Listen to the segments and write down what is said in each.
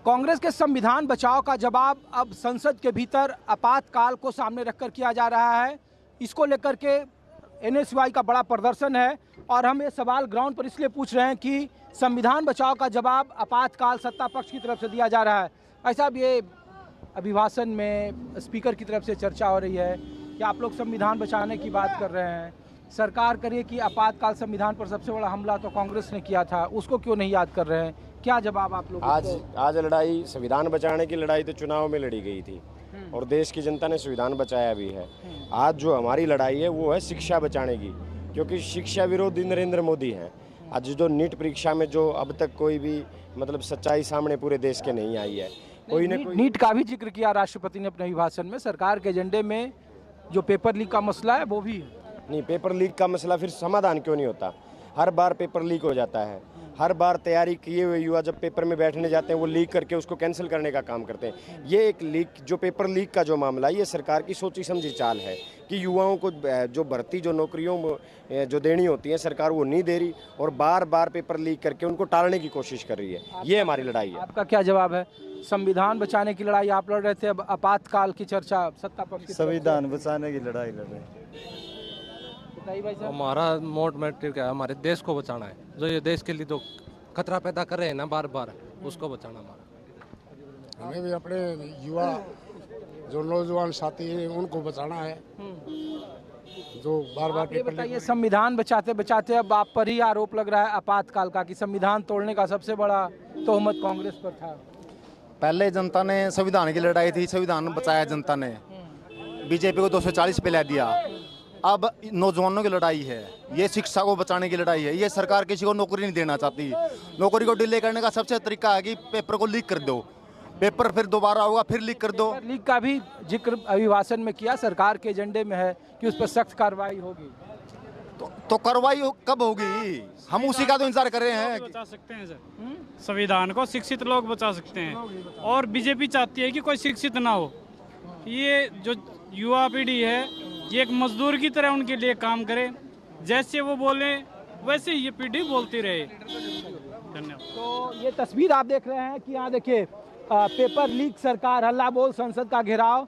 कांग्रेस के संविधान बचाओ का जवाब अब संसद के भीतर आपातकाल को सामने रखकर किया जा रहा है। इसको लेकर के एनएसयूआई का बड़ा प्रदर्शन है और हम ये सवाल ग्राउंड पर इसलिए पूछ रहे हैं कि संविधान बचाओ का जवाब आपातकाल सत्ता पक्ष की तरफ से दिया जा रहा है। ऐसा भी ये अभिभाषण में स्पीकर की तरफ से चर्चा हो रही है कि आप लोग संविधान बचाने की बात कर रहे हैं, सरकार करिए कि आपातकाल संविधान पर सबसे बड़ा हमला तो कांग्रेस ने किया था, उसको क्यों नहीं याद कर रहे हैं? क्या जवाब आप लोग? आज लड़ाई संविधान बचाने की लड़ाई तो चुनाव में लड़ी गई थी और देश की जनता ने संविधान बचाया भी है। आज जो हमारी लड़ाई है वो है शिक्षा बचाने की, क्योंकि शिक्षा विरोधी नरेंद्र मोदी हैं। आज जो नीट परीक्षा में जो अब तक कोई भी मतलब सच्चाई सामने पूरे देश के नहीं आई है, कोई न कोई नीट का भी जिक्र किया राष्ट्रपति ने अपने अभिभाषण में। सरकार के एजेंडे में जो पेपर लीक का मसला है वो भी है। नहीं, पेपर लीक का मसला फिर समाधान क्यों नहीं होता? हर बार पेपर लीक हो जाता है। हर बार तैयारी किए हुए युवा जब पेपर में बैठने जाते हैं वो लीक करके उसको कैंसिल करने का काम करते हैं। ये एक लीक, जो पेपर लीक का जो मामला है, ये सरकार की सोची समझी चाल है कि युवाओं को जो भर्ती, जो नौकरियों जो देनी होती है सरकार वो नहीं दे रही और बार बार पेपर लीक करके उनको टालने की कोशिश कर रही है। ये हमारी लड़ाई है। आपका क्या जवाब है? संविधान बचाने की लड़ाई आप लड़ रहे थे, अब आपातकाल की चर्चा सत्ता पक्ष की। संविधान बचाने की लड़ाई लड़ रहे हैं। हमारा मोटिव क्या है? हमारे देश को बचाना है। जो ये देश के लिए तो खतरा पैदा कर रहे हैं ना बार बार, उसको बचाना हमारा। हमें भी अपने युवा जो नौजवान साथी हैं उनको बचाना है जो बार बार ये बताइए, संविधान बचाते बचाते अब आप पर ही आरोप लग रहा है आपातकाल का कि संविधान तोड़ने का सबसे बड़ा तोहमत कांग्रेस पर था। पहले जनता ने संविधान की लड़ाई थी, संविधान बचाया जनता ने, बीजेपी को 240 पे ला दिया। अब नौजवानों की लड़ाई है, ये शिक्षा को बचाने की लड़ाई है। ये सरकार किसी को नौकरी नहीं देना चाहती। नौकरी को डिले करने का सबसे तरीका है कि पेपर को लीक कर दो, पेपर फिर दोबारा होगा फिर लीक कर दो। लीक का भी जिक्र अभिभाषण में किया, सरकार के एजेंडे में है कि उस पर सख्त कार्रवाई होगी। तो कार्रवाई कब होगी? हम उसी का तो इंतजार कर रहे हैं। बचा सकते हैं सर, संविधान को शिक्षित लोग बचा सकते हैं और बीजेपी चाहती है कि कोई शिक्षित ना हो। ये जो युवा पीढ़ी है ये एक मजदूर की तरह उनके लिए काम करे, जैसे वो बोले वैसे ये पीढ़ी बोलती रहे। धन्यवाद। तो ये तस्वीर आप देख रहे हैं कि यहाँ देखिए पेपर लीक, सरकार हल्ला बोल, संसद का घेराव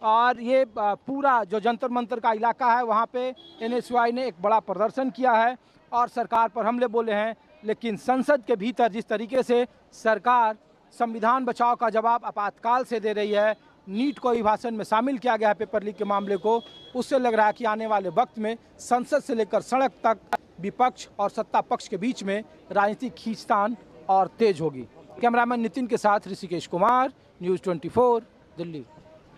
और ये पूरा जो जंतर मंतर का इलाका है वहाँ पे एनएसयूआई ने एक बड़ा प्रदर्शन किया है और सरकार पर हमले बोले हैं। लेकिन संसद के भीतर जिस तरीके से सरकार संविधान बचाओ का जवाब आपातकाल से दे रही है, नीट को अभिभाषण में शामिल किया गया है पेपर लीक के मामले को, उससे लग रहा है कि आने वाले वक्त में संसद से लेकर सड़क तक विपक्ष और सत्ता पक्ष के बीच में राजनीतिक खींचतान और तेज होगी। कैमरामैन नितिन के साथ ऋषिकेश कुमार, न्यूज़ 24 दिल्ली।